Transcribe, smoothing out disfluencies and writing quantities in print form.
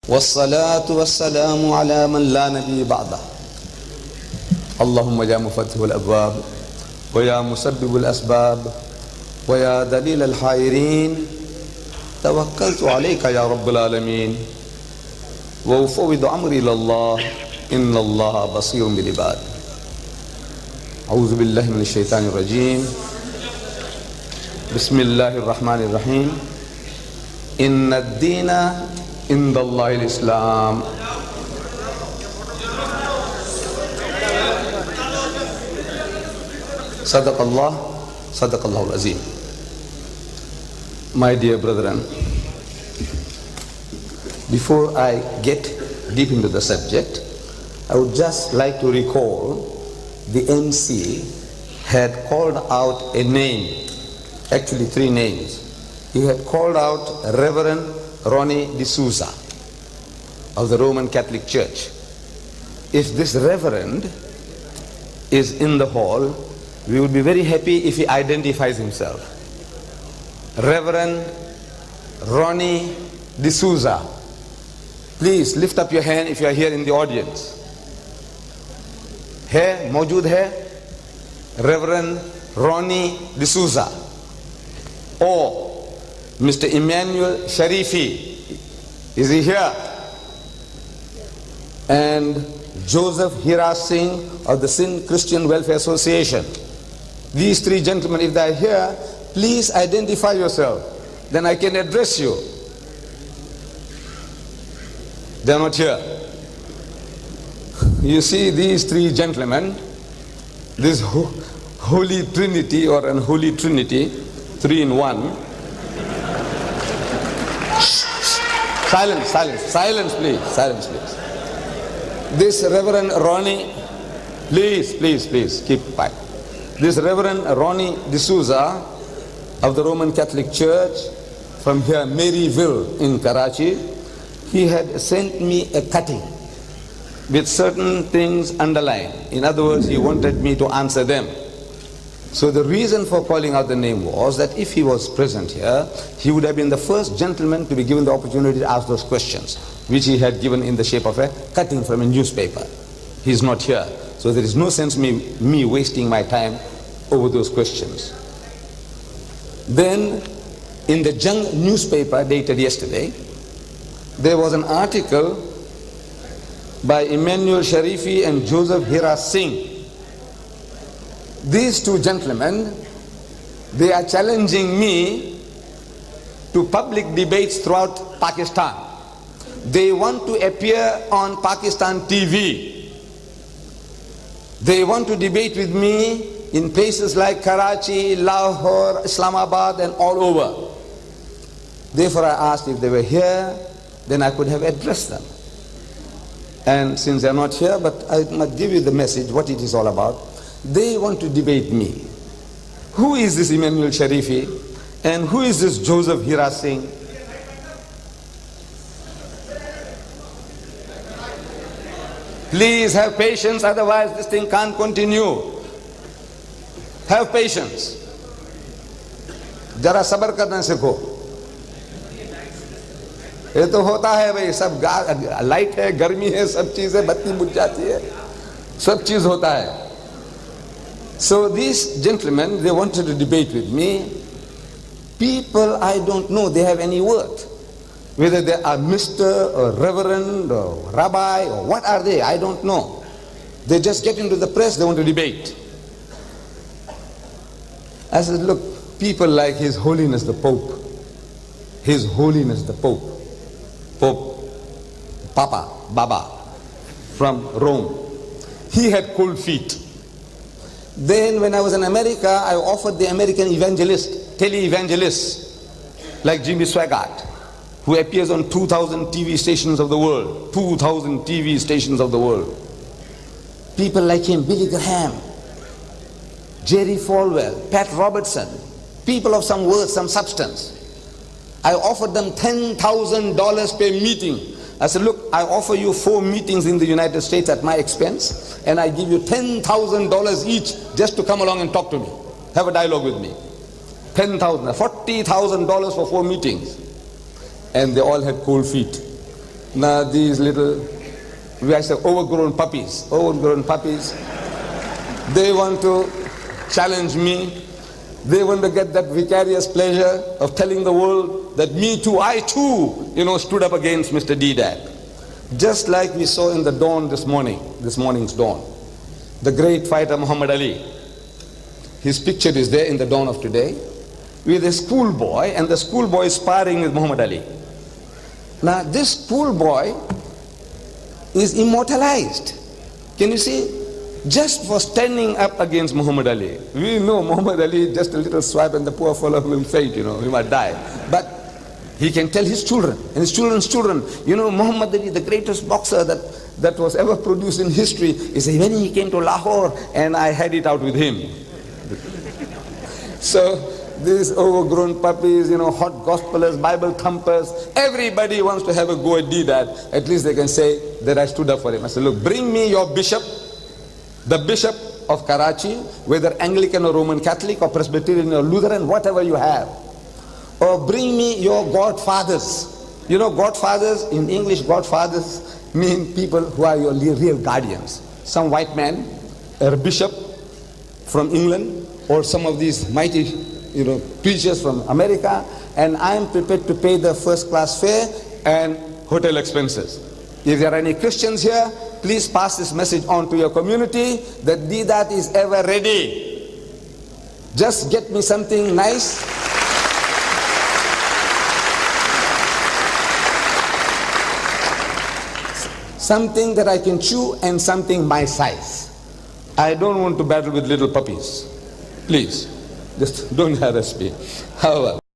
والصلاة والسلام على من لا نبي بعده اللهم يا مفتح الأبواب ويا مسبب الأسباب ويا دليل الحائرين توكلت عليك يا رب العالمين وأفوض أمري إلى الله إن الله بصير بالعباد. أعوذ بالله من الشيطان الرجيم. بسم الله الرحمن الرحيم. إن الدين عند الله الإسلام. صدق الله العظيم. My dear brethren, before I get deep into the subject, I would just like to recall the MC had called out a name, actually three names. He had called out Reverend Ronnie D'Souza of the Roman Catholic Church. If this Reverend is in the hall, we would be very happy if he identifies himself. Reverend Ronnie D'Souza. Please lift up your hand if you are here in the audience. है मौजूद है Reverend Ronnie D'Souza or Mr. Emmanuel Sharifi, is he here? And Joseph Hira Singh of the Sindh Christian Welfare Association. These three gentlemen, if they are here, please identify yourself, then I can address you. They are not here. You see these three gentlemen, this Holy Trinity or Unholy Trinity, three in one. Silence please. This Reverend Ronnie, please keep quiet. This Reverend Ronnie D'Souza of the Roman Catholic Church from here, Maryville in Karachi, he had sent me a cutting with certain things underlined. In other words, he wanted me to answer them. So the reason for calling out the name was that if he was present here, he would have been the first gentleman to be given the opportunity to ask those questions, which he had given in the shape of a cutting from a newspaper. He's not here. So there is no sense me wasting my time over those questions. Then in the Jung newspaper dated yesterday, there was an article by Emmanuel Sharifi and Joseph Hira Singh. These two gentlemen, they are challenging me to public debates throughout Pakistan. They want to appear on Pakistan TV. They want to debate with me in places like Karachi, Lahore, Islamabad and all over. Therefore I asked if they were here, then I could have addressed them. And since they are not here, but I must give you the message, what it is all about. They want to debate me. Who is this Emmanuel Sharifi? And who is this Joseph Hira Singh? Please have patience, otherwise this thing can't continue. Have patience. जरा सब्र करना सीखो. ये तो होता है भाई, सब लाइट है, गर्मी है, सब चीज है, बत्ती बुझ जाती है, सब चीज होता है. So these gentlemen, they wanted to debate with me. People I don't know they have any worth. Whether they are Mr. or Reverend or Rabbi or what are they, I don't know. They just get into the press, they want to debate. I said, look, people like His Holiness the Pope, His Holiness the Pope, Papa, Baba, from Rome, he had cold feet. Then when I was in America, I offered the American evangelist, tele-evangelists, like Jimmy Swaggart, who appears on 2,000 TV stations of the world, 2,000 TV stations of the world. People like him, Billy Graham, Jerry Falwell, Pat Robertson, people of some worth, some substance. I offered them $10,000 per meeting. I said, look, I offer you 4 meetings in the United States at my expense, and I give you $10,000 each just to come along and talk to me. Have a dialogue with me. $10,000, $40,000 for 4 meetings. And they all had cold feet. Now these little, I say overgrown puppies, they want to challenge me. They want to get that vicarious pleasure of telling the world that me too, I too, stood up against Mr. Deedat. Just like we saw in the dawn this morning's dawn. The great fighter Muhammad Ali. His picture is there in the dawn of today with a schoolboy, and the schoolboy is sparring with Muhammad Ali. Now this schoolboy is immortalized. Can you see? Just for standing up against Muhammad Ali. We know Muhammad Ali, just a little swipe and the poor fellow will faint, he might die. But he can tell his children and his children's children, Muhammad Ali, the greatest boxer that was ever produced in history, he said, when he came to Lahore and I had it out with him. So these overgrown puppies, hot gospelers, Bible thumpers, everybody wants to have a go at Deedat. At least they can say that I stood up for him. I said, look, bring me your bishop, the bishop of Karachi, whether Anglican or Roman Catholic or Presbyterian or Lutheran, whatever you have. Or bring me your godfathers. Godfathers, in English, godfathers mean people who are your real guardians. Some white man, a bishop from England, or some of these mighty preachers from America, and I am prepared to pay the first class fare and hotel expenses. If there are any Christians here, please pass this message on to your community that Deedat is ever ready. Just get me something nice. Something that I can chew and something my size. I don't want to battle with little puppies. Please, just don't harass me. However,